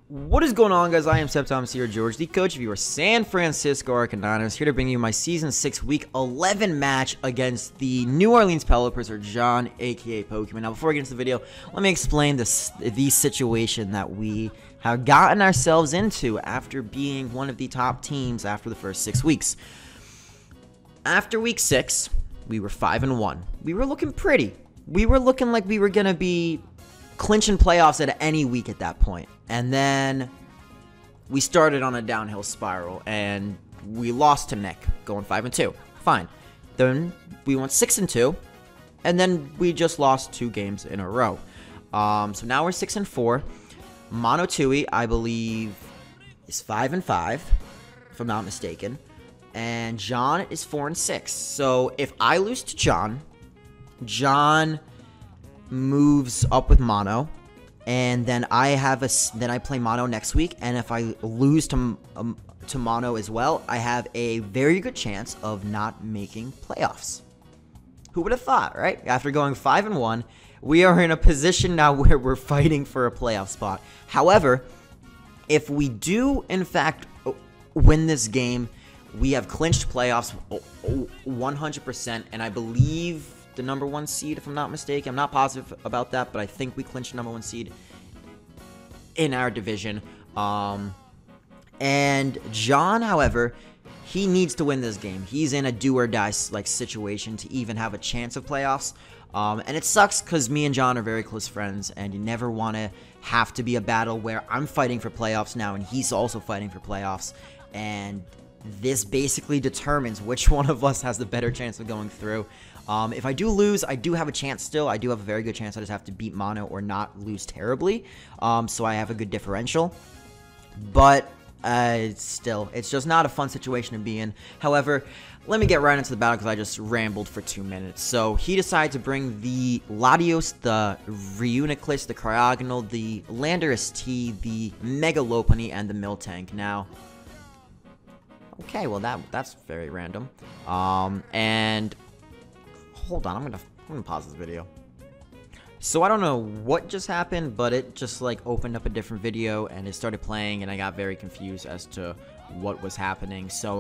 What is going on, guys? I am SceptileMC, or George, the coach of your San Francisco Arcaniners, here to bring you my Season 6 Week 11 match against the New Orleans Pelippers, or John, aka Pokemon. Now, before I get into the video, let me explain the situation that we have gotten ourselves into after being one of the top teams after the first 6 weeks. After Week 6, we were 5-1. We were looking pretty. We were looking like we were going to be clinching playoffs at any week at that point. And then we started on a downhill spiral, and we lost to Nick, going 5-2. Fine. Then we went 6-2, and then we just lost 2 games in a row. So now we're 6-4. Mono Tui, I believe, is 5-5, if I'm not mistaken. And John is 4-6. So if I lose to John, John moves up with Mono. And then then I play Mono next week, and if I lose to Mono as well, I have a very good chance of not making playoffs. Who would have thought, right? After going 5-1, we are in a position now where we're fighting for a playoff spot. However, if we do in fact win this game, we have clinched playoffs 100%, and I believe the #1 seed, if I'm not mistaken. I'm not positive about that, but I think we clinched the #1 seed in our division. And John, however, he needs to win this game. He's in a do-or-die situation to even have a chance of playoffs. And it sucks because me and John are very close friends, and you never want to have to be a battle where I'm fighting for playoffs now and he's also fighting for playoffs. And this basically determines which one of us has the better chance of going through. If I do lose, I do have a chance still. I do have a very good chance. I just have to beat Mono or not lose terribly. So I have a good differential. But still, it's just not a fun situation to be in. However, let me get right into the battle because I just rambled for 2 minutes. So he decided to bring the Latios, the Reuniclus, the Cryogonal, the Landorus T, the Mega Lopunny, and the Miltank. Now, okay, well that's very random. And hold on, I'm gonna pause this video. So I don't know what just happened, but it just like opened up a different video and it started playing, and I got very confused as to what was happening. So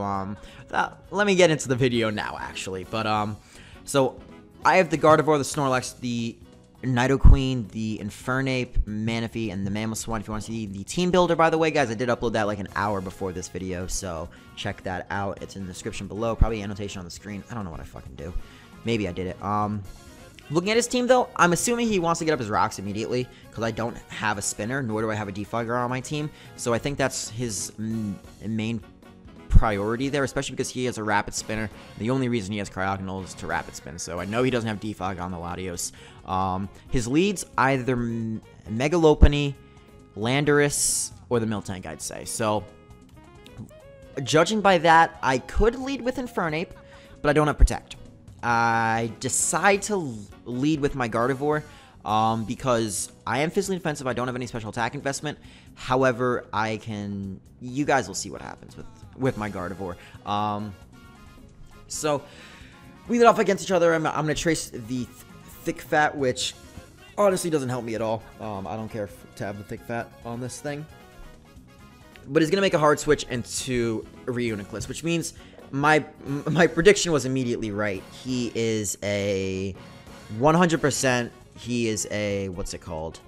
let me get into the video now, actually. But so I have the Gardevoir, the Snorlax, the Nidoqueen, the Infernape, Manaphy, and the Mamoswine. If you want to see the team builder, by the way, guys, I did upload that like an hour before this video, so check that out. It's in the description below, probably annotation on the screen. I don't know what I fucking do. Maybe I did it. Looking at his team, though, I'm assuming he wants to get up his rocks immediately because I don't have a spinner, nor do I have a defogger on my team. So I think that's his main priority there, especially because he has a rapid spinner. The only reason he has Cryogonal is to rapid spin, so I know he doesn't have defog on the Latios. His leads, either Mega Lopunny, Landorus, or the Miltank, I'd say. So judging by that, I could lead with Infernape, but I don't have Protect. I decide to lead with my Gardevoir because I am physically defensive. I don't have any special attack investment. However, you guys will see what happens with my Gardevoir. So we lead off against each other. I'm going to trace the Thick Fat, which honestly doesn't help me at all. I don't care to have the Thick Fat on this thing. But it's going to make a hard switch into Reuniclus, which means my prediction was immediately right. He is a 100%. He is a, what's it called?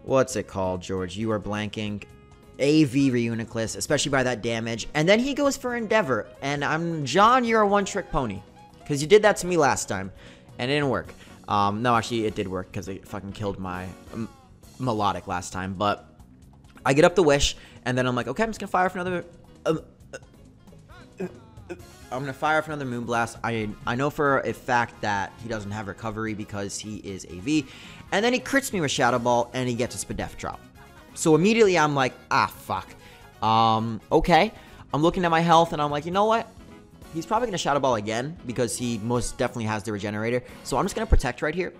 What's it called, George? You are blanking. AV Reuniclus, especially by that damage. And then he goes for Endeavor. And John, you're a one-trick pony. Because you did that to me last time. And it didn't work. No, actually, it did work because it fucking killed my Melodic last time. But I get up the Wish. And then I'm like, okay, I'm just going to fire for another... I'm going to fire off another Moonblast. I know for a fact that he doesn't have recovery because he is AV. And then he crits me with Shadow Ball, and he gets a Spadef drop. So immediately I'm like, ah, fuck. Okay. I'm looking at my health, and I'm like, you know what? He's probably going to Shadow Ball again because he most definitely has the Regenerator. So I'm just going to Protect right here,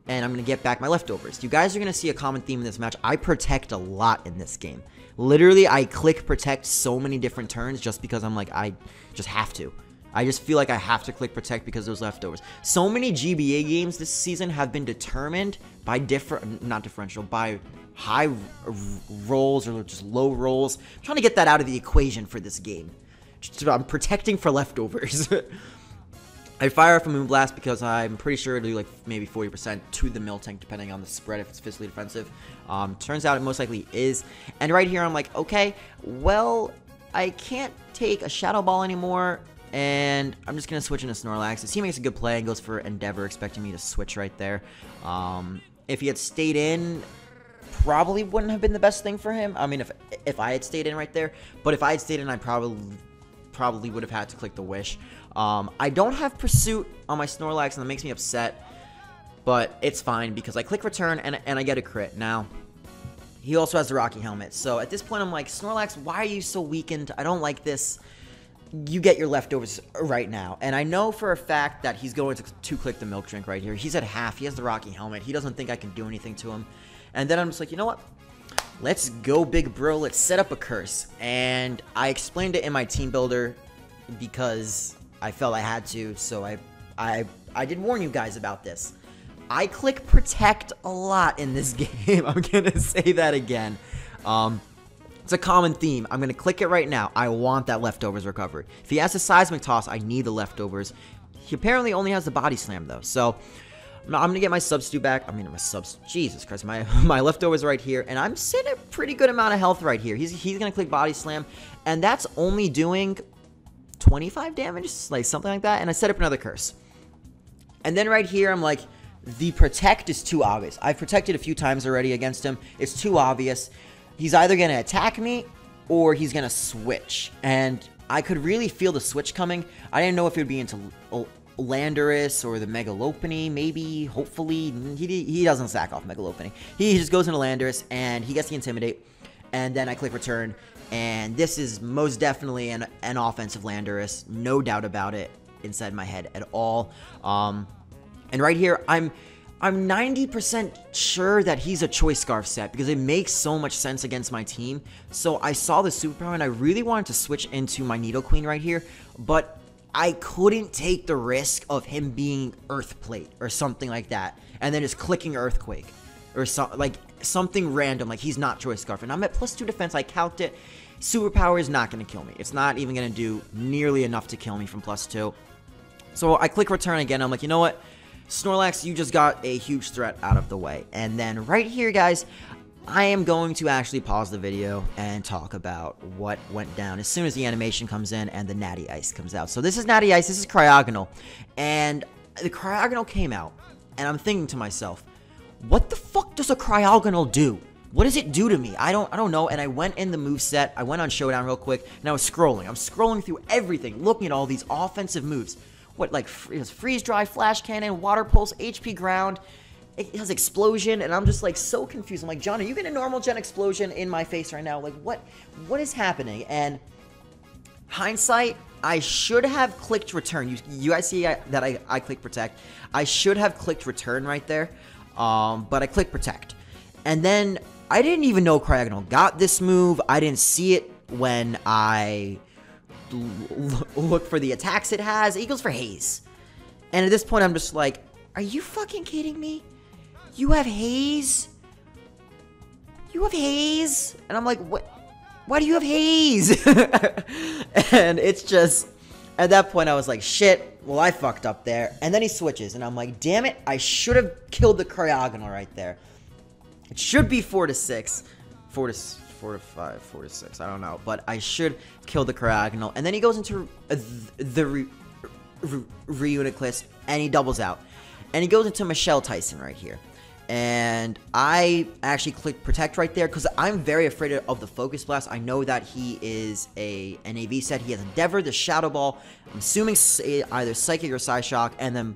and I'm going to get back my leftovers. You guys are going to see a common theme in this match. I Protect a lot in this game. Literally, I click Protect so many different turns just because I'm like, I just have to. I just feel like I have to click protect because of those leftovers. So many GBA games this season have been determined by by high rolls or just low rolls. I'm trying to get that out of the equation for this game. I'm protecting for leftovers. I fire off a Moonblast because I'm pretty sure it'll do like maybe 40% to the Miltank depending on the spread if it's physically defensive. Turns out it most likely is. And right here I'm like, okay, well, I can't take a Shadow Ball anymore. And I'm just going to switch into Snorlax. His team makes a good play and goes for Endeavor, expecting me to switch right there. If he had stayed in, probably wouldn't have been the best thing for him. I mean, if I had stayed in right there. But if I had stayed in, I probably would have had to click the Wish. I don't have Pursuit on my Snorlax, and that makes me upset. But it's fine because I click Return, and I get a crit. Now, he also has the Rocky Helmet. So at this point, I'm like, Snorlax, why are you so weakened? I don't like this. You get your leftovers right now. And I know for a fact that he's going to click the Milk Drink right here. He's at half. He has the Rocky Helmet. He doesn't think I can do anything to him. And then I'm just like, you know what? Let's go, big bro. Let's set up a curse. And I explained it in my team builder because I felt I had to. So I did warn you guys about this. I click protect a lot in this game. I'm going to say that again. It's a common theme. I'm going to click it right now. I want that leftovers recovered. If he has a Seismic Toss, I need the leftovers. He apparently only has the Body Slam, though. So, I'm going to get my Substitute back. I mean, Jesus Christ. My leftovers right here. And I'm sitting at a pretty good amount of health right here. He's going to click Body Slam. And that's only doing 25 damage, like something like that. And I set up another curse. And then right here, I'm like, the protect is too obvious. I've protected a few times already against him. It's too obvious. He's either going to attack me or he's going to switch. And I could really feel the switch coming. I didn't know if it would be into Landorus or the Mega Lopunny, maybe, hopefully. He doesn't sack off Mega Lopunny. He just goes into Landorus and he gets the Intimidate. And then I click Return. And this is most definitely an offensive Landorus. No doubt about it inside my head at all. And right here, I'm 90% sure that he's a Choice Scarf set because it makes so much sense against my team. So I saw the superpower and I really wanted to switch into my Nidoqueen right here, but I couldn't take the risk of him being Earth Plate or something like that and then just clicking Earthquake or something random, like he's not Choice Scarf. And I'm at +2 defense. I calced it. Superpower is not going to kill me. It's not even going to do nearly enough to kill me from +2. So I click Return again. I'm like, you know what? Snorlax, you just got a huge threat out of the way. And then right here, guys, I am going to actually pause the video and talk about what went down as soon as the animation comes in and the Natty Ice comes out. So this is Natty Ice, this is Cryogonal. And the Cryogonal came out, and I'm thinking to myself, what the fuck does a Cryogonal do? What does it do to me? I don't know. And I went in the moveset, I went on Showdown real quick, and I was scrolling. I'm scrolling through everything, looking at all these offensive moves. What, like, it has Freeze Dry, Flash Cannon, Water Pulse, HP Ground, it has Explosion, and I'm just, like, so confused. I'm like, John, are you getting a normal gen Explosion in my face right now? Like, what is happening? And hindsight, I should have clicked Return. You guys see that I clicked Protect. I should have clicked Return right there, but I clicked Protect. And then, I didn't even know Cryogonal got this move. I didn't see it when I look for the attacks it has. It goes for Haze. And at this point, I'm just like, are you fucking kidding me? You have Haze? You have Haze? And I'm like, what? Why do you have Haze? And it's just, at that point, I was like, shit, well, I fucked up there. And then he switches, and I'm like, damn it, I should have killed the Cryogonal right there. It should be 4 to 6. 4 to 5, 4 to 6, I don't know. But I should kill the Cryogonal. And then he goes into the Reuniclus, and he doubles out. And he goes into Michelle Tyson right here. And I actually clicked Protect right there because I'm very afraid of the Focus Blast. I know that he is a NAV set. He has Endeavor, the Shadow Ball. I'm assuming either Psychic or Psyshock. And then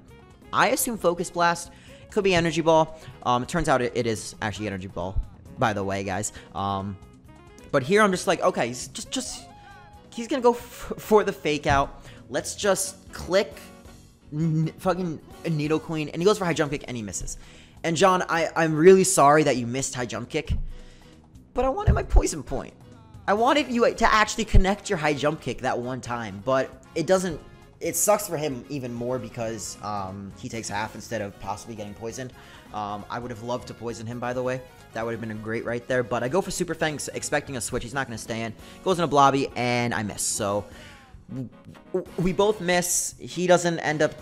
I assume Focus Blast. Could be Energy Ball. It turns out it is actually Energy Ball, by the way, guys. But here I'm just like, okay, he's gonna go for the fake out. Let's just click fucking Nidoqueen, and he goes for High Jump Kick, and he misses. And John, I'm really sorry that you missed High Jump Kick, but I wanted my Poison Point. I wanted you to actually connect your High Jump Kick that one time, but it doesn't it sucks for him even more because he takes half instead of possibly getting poisoned. I would have loved to poison him, by the way. That would have been great right there. But I go for Super Fang, expecting a switch. He's not going to stay in. Goes in a Blobby, and I miss. So we both miss. He doesn't end up...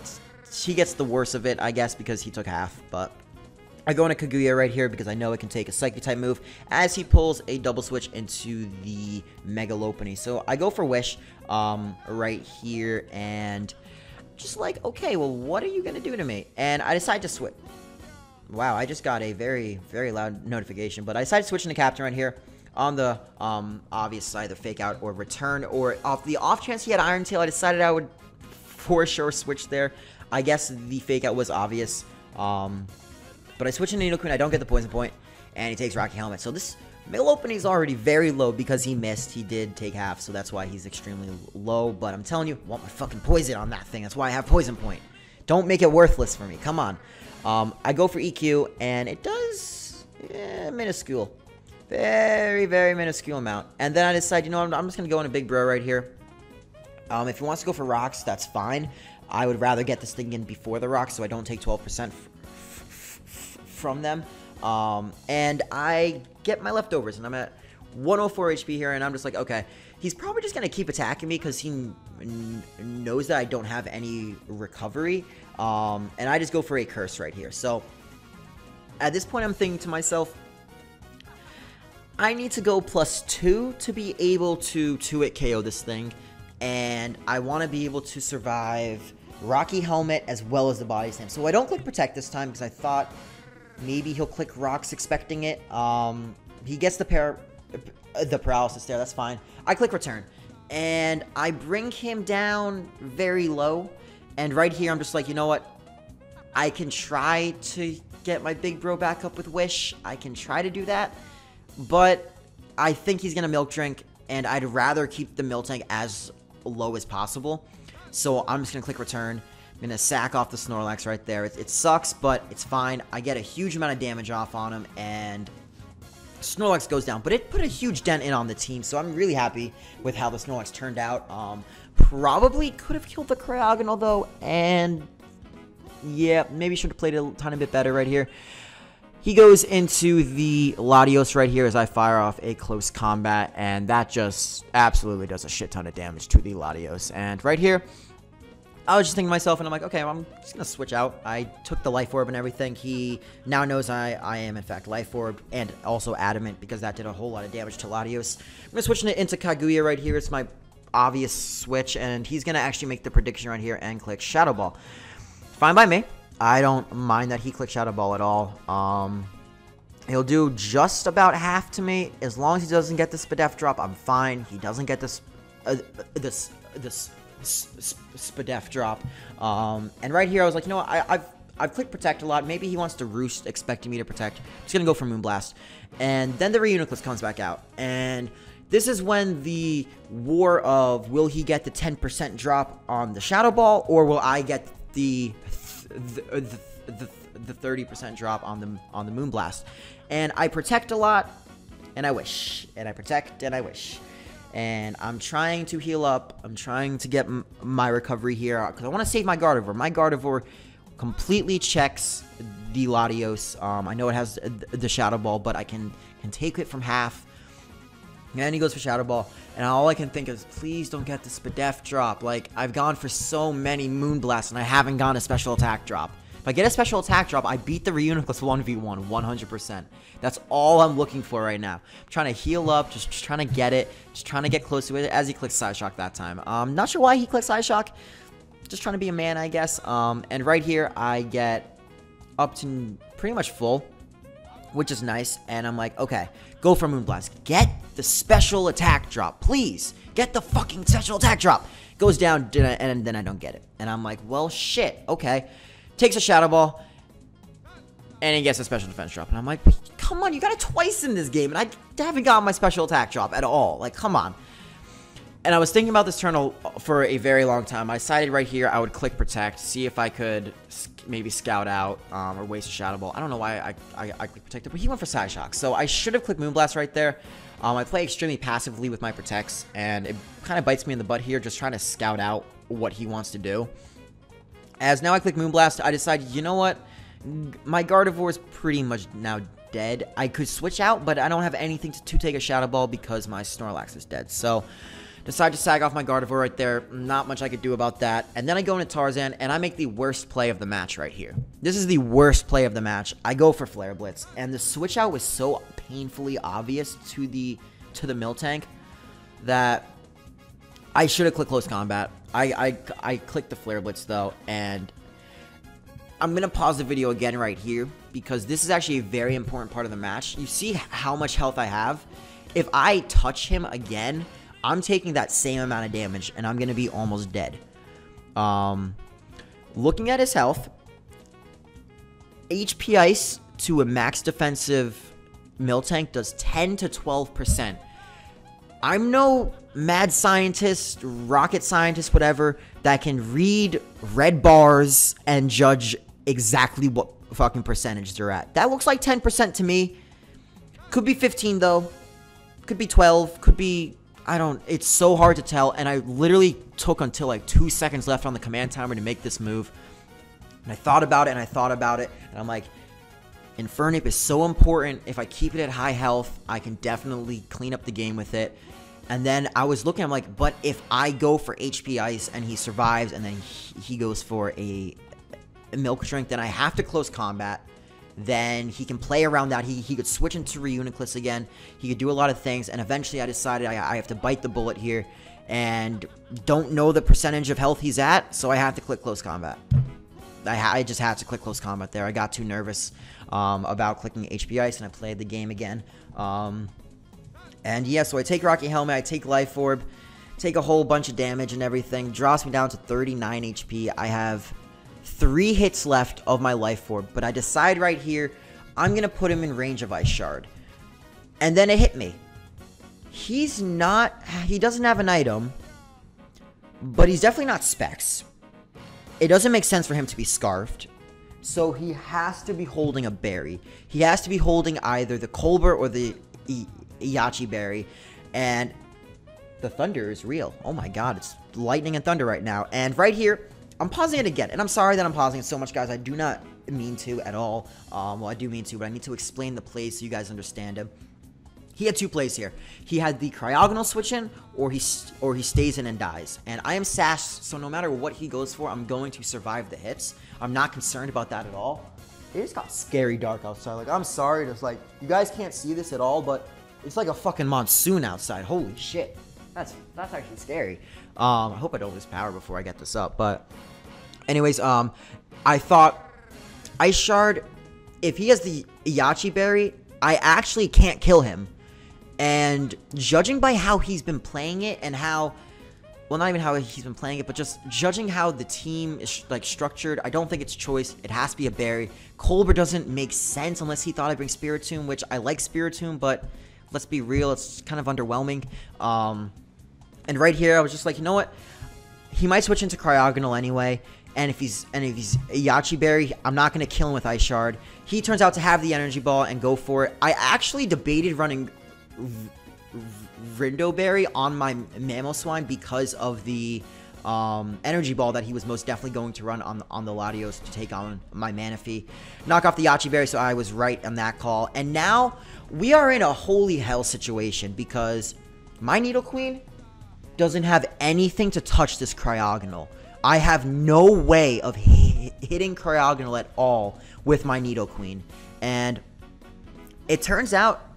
He gets the worst of it, I guess, because he took half. But I go into Kaguya right here because I know it can take a Psychic-type move as he pulls a double switch into the Mega Lopunny. So I go for Wish right here, and just like, okay, well, what are you going to do to me? And I decide to switch. Wow, I just got a very, very loud notification. But I decided to switch into Captain right here on the obvious side, either Fake Out or Return. Or the off chance he had Iron Tail, I decided I would for sure switch there. I guess the Fake Out was obvious. But I switch into Nidoqueen, I don't get the Poison Point, and he takes Rocky Helmet. So this Mega Lopunny is already very low because he missed. He did take half, so that's why he's extremely low. But I'm telling you, I want my fucking Poison on that thing. That's why I have Poison Point. Don't make it worthless for me. Come on. I go for EQ, and it does minuscule. Very, very minuscule amount. And then I decide, you know what, I'm just going to go in a Big Bro right here. If he wants to go for rocks, that's fine. I would rather get this thing in before the rocks so I don't take 12% from them. And I get my leftovers, and I'm at 104 HP here, and I'm just like, okay, he's probably just going to keep attacking me because he knows that I don't have any recovery. And I just go for a Curse right here. So at this point, I'm thinking to myself, I need to go +2 to be able to 2-hit KO this thing. And I want to be able to survive Rocky Helmet as well as the Body Slam. So I don't click Protect this time because I thought maybe he'll click Rocks expecting it. He gets the Paralysis there. That's fine. I click Return. And I bring him down very low. And right here, I'm just like, you know what? I can try to get my Big Bro back up with Wish. I can try to do that. But I think he's going to Milk Drink. And I'd rather keep the Miltank as low as possible. So I'm just going to click Return. I'm going to sack off the Snorlax right there. It sucks, but it's fine. I get a huge amount of damage off on him, and Snorlax goes down. But it put a huge dent in on the team, so I'm really happy with how the Snorlax turned out. Probably could have killed the Cryogonal, though, and yeah, maybe should have played it a tiny bit better right here. He goes into the Latios right here as I fire off a close combat, and that just absolutely does a shit ton of damage to the Latios. And right here, I was just thinking to myself, and I'm like, okay, well, I'm just going to switch out. I took the Life Orb and everything. He now knows I am, in fact, Life Orb and also Adamant because that did a whole lot of damage to Latios. I'm going to switch it into Kaguya right here. It's my obvious switch, and he's going to actually make the prediction right here and click Shadow Ball. Fine by me. I don't mind that he clicks Shadow Ball at all. He'll do just about half to me. As long as he doesn't get the Spadef drop, I'm fine. He doesn't get this Spadef drop. And right here, I was like, you know what? I've clicked Protect a lot. Maybe he wants to Roost, expecting me to Protect. Just gonna go for Moonblast. And then the Reuniclus comes back out. And this is when the war of, will he get the 10% drop on the Shadow Ball, or will I get the 30% drop on the Moonblast? And I Protect a lot, and I Wish, and I Protect, and I Wish. And I'm trying to heal up. I'm trying to get my recovery here because I want to save my Gardevoir. My Gardevoir completely checks the Latios. I know it has the Shadow Ball, but I can take it from half. And he goes for Shadow Ball, and all I can think is, please don't get the Spadef drop. Like, I've gone for so many Moonblasts, and I haven't gotten a special attack drop. If I get a special attack drop, I beat the Reuniclus 1v1, 100%. That's all I'm looking for right now. I'm trying to heal up, just trying to get it, just trying to get close to it, as he clicks Side Shock that time. Not sure why he clicked Side Shock. Just trying to be a man, I guess. And right here, I get up to pretty much full, which is nice. And I'm like, okay, go for Moonblast. Get the special attack drop, please. Get the fucking special attack drop. Goes down, and then I don't get it. And I'm like, well, shit, okay. Takes a Shadow Ball, and he gets a special defense drop. And I'm like, come on, you got it twice in this game, and I haven't gotten my special attack drop at all. Like, come on. And I was thinking about this turn for a very long time. I decided right here I would click Protect, see if I could maybe Scout out or waste a Shadow Ball. I don't know why I clicked Protect, but he went for Side Shock. So I should have clicked Moonblast right there. I play extremely passively with my protects, and it kind of bites me in the butt here, just trying to scout out what he wants to do. As now I click Moonblast, I decide, you know what? My Gardevoir is pretty much now dead. I could switch out, but I don't have anything to take a Shadow Ball because my Snorlax is dead. So, decide to sag off my Gardevoir right there. Not much I could do about that. And then I go into Tarzan, and I make the worst play of the match right here. This is the worst play of the match. I go for Flare Blitz, and the switch out was so painfully obvious to the Miltank that I should have clicked Close Combat. I clicked the Flare Blitz, though, and I'm going to pause the video again right here because this is actually a very important part of the match. You see how much health I have? If I touch him again, I'm taking that same amount of damage, and I'm going to be almost dead. Looking at his health, HP Ice to a max defensive Miltank does 10 to 12%. I'm no mad scientist, rocket scientist, whatever, that can read red bars and judge exactly what fucking percentage they're at. That looks like 10% to me. Could be 15, though. Could be 12. Could be... it's so hard to tell, and I literally took until like 2 seconds left on the command timer to make this move. And I thought about it, and I'm like, Infernape is so important. If I keep it at high health, I can definitely clean up the game with it. And then I was looking, I'm like, but if I go for HP Ice and he survives, and then he goes for a Milk Drink, then I have to Close Combat. Then he can play around that. He could switch into Reuniclus again. He could do a lot of things. And eventually I decided I have to bite the bullet here. And don't know the percentage of health he's at, so I have to click Close Combat. I just had to click Close Combat there. I got too nervous about clicking HP Ice, and I played the game again. And yeah, so I take Rocky Helmet, I take Life Orb, take a whole bunch of damage and everything. Drops me down to 39 HP. I have 3 hits left of my Life Orb, but I decide right here, I'm going to put him in range of Ice Shard. And then it hit me. He doesn't have an item, but he's definitely not Specs. It doesn't make sense for him to be Scarfed, so he has to be holding a berry. He has to be holding either the Colbert or the Yachi Berry, and the thunder is real. Oh my god, it's lightning and thunder right now. And right here, I'm pausing it again, and I'm sorry that I'm pausing it so much, guys. I do not mean to at all. Well, I do mean to, but I need to explain the plays so you guys understand him. He had 2 plays here. He had the Cryogonal switch in, or he stays in and dies. And I am Sash, so no matter what he goes for, I'm going to survive the hits. I'm not concerned about that at all. It just got scary dark outside. Like, I'm sorry, just like, you guys can't see this at all, but it's like a fucking monsoon outside. Holy shit. That's actually scary. I hope I don't lose power before I get this up. But anyways, I thought Ice Shard, if he has the Yachi Berry, I actually can't kill him. And judging by how he's been playing it and how, well, not even how he's been playing it, but just judging how the team is like structured, I don't think it's choice. It has to be a berry. Colbert doesn't make sense unless he thought I'd bring Spiritomb, which I like Spiritomb, but let's be real, it's kind of underwhelming. And right here, I was just like, you know what? He might switch into Cryogonal anyway. And if he's a Yachi Berry, I'm not going to kill him with Ice Shard. He turns out to have the Energy Ball and go for it. I actually debated running Rindo Berry on my Mamoswine because of the Energy Ball that he was most definitely going to run on the Latios to take on my Manaphy. Knock off the Yachi Berry, so I was right on that call. And now we are in a holy hell situation because my Nidoqueen doesn't have anything to touch this Cryogonal. I have no way of hitting Cryogonal at all with my Nidoqueen. And it turns out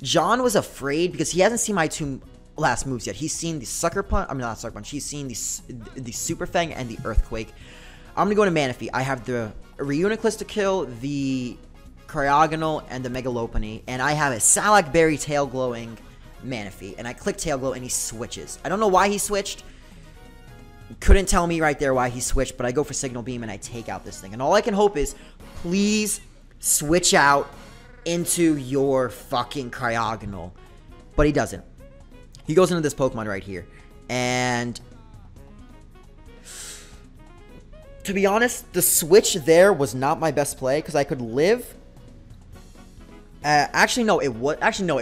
John was afraid because he hasn't seen my 2 last moves yet. He's seen the Sucker Punch. I mean, not Sucker Punch. He's seen the Super Fang and the Earthquake. I'm going to go to Manaphy. I have the Reuniclus to kill, the Cryogonal, and the Mega Lopunny. And I have a Salac Berry Tail Glowing Manaphy. And I click Tail Glow and he switches. I don't know why he switched. Couldn't tell me right there why he switched, but I go for Signal Beam and I take out this thing. And all I can hope is, please switch out into your fucking Cryogonal. But he doesn't. He goes into this Pokemon right here. And to be honest, the switch there was not my best play because I could live Actually, no, it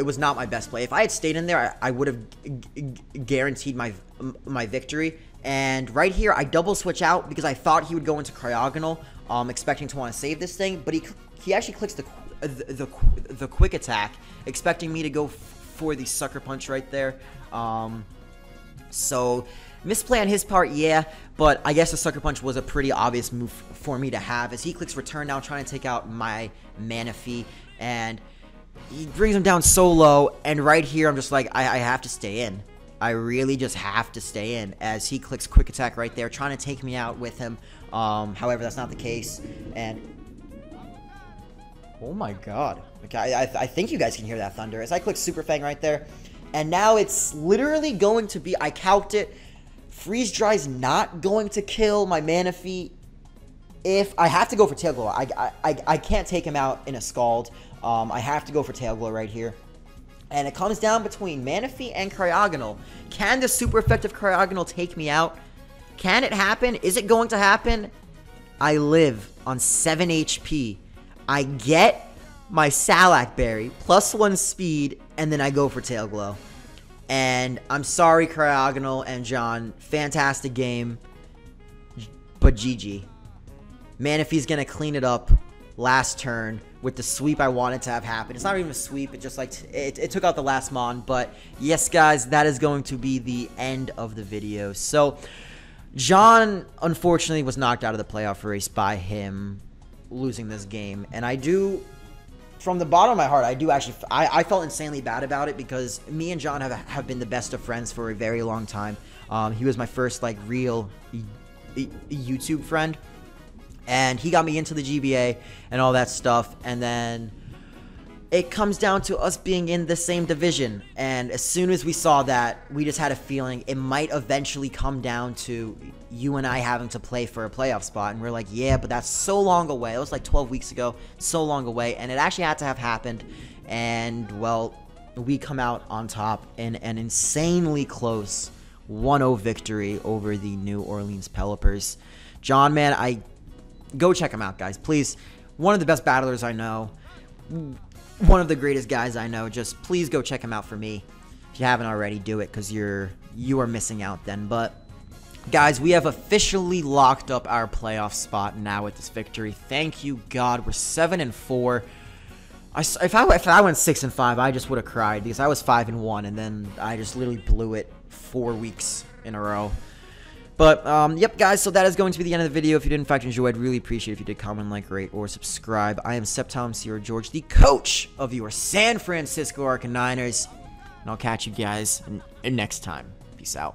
was not my best play. If I had stayed in there, I would have guaranteed my victory. And right here, I double switch out because I thought he would go into Cryogonal, expecting to want to save this thing. But he actually clicks the quick attack, expecting me to go for the sucker punch right there. So misplay on his part, yeah, but I guess the sucker punch was a pretty obvious move for me to have, as he clicks return now, trying to take out my Manaphy, and he brings him down so low. And right here, I'm just like, I have to stay in. I really just have to stay in, as he clicks quick attack right there, trying to take me out with him. However, that's not the case. And oh my god, okay, I think you guys can hear that thunder as I click Super Fang right there. And now it's literally going to be, I calced it, Freeze Dry's not going to kill my Manaphy. If I have to go for Tail Glow, I can't take him out in a Scald. I have to go for Tail Glow right here. And it comes down between Manaphy and Cryogonal. Can the super effective Cryogonal take me out? Can it happen? Is it going to happen? I live on 7 HP. I get my Salac Berry, +1 speed, and then I go for Tail Glow. And I'm sorry, Cryogonal and John. Fantastic game, but GG. Manaphy's going to clean it up last turn with the sweep I wanted to have happen. It's not even a sweep. It just like it took out the last Mon. But yes, guys, that is going to be the end of the video. So John, unfortunately, was knocked out of the playoff race by him losing this game. And I do, from the bottom of my heart, I felt insanely bad about it, because me and John have been the best of friends for a very long time. He was my first like real YouTube friend, and he got me into the GBA and all that stuff. And then it comes down to us being in the same division, and as soon as we saw that, we just had a feeling it might eventually come down to you and I having to play for a playoff spot. And we're like, yeah, but that's so long away. It was like 12 weeks ago, so long away, and it actually had to have happened. And well, we come out on top in an insanely close 1-0 victory over the New Orleans Pelippers. John, man, go check him out, guys, please. One of the best battlers I know, one of the greatest guys I know. Just please go check him out for me. If you haven't already, do it, because you are missing out then. But guys, we have officially locked up our playoff spot now with this victory. Thank you, God. We're 7-4. If I went 6-5, I just would have cried, because I was 5-1, and then I just literally blew it 4 weeks in a row. But, yep, guys, so that is going to be the end of the video. If you did, in fact, enjoy, I'd really appreciate if you did comment, like, rate, or subscribe. I am SceptileMC, or George, the coach of your San Francisco Arcaniners. And I'll catch you guys next time. Peace out.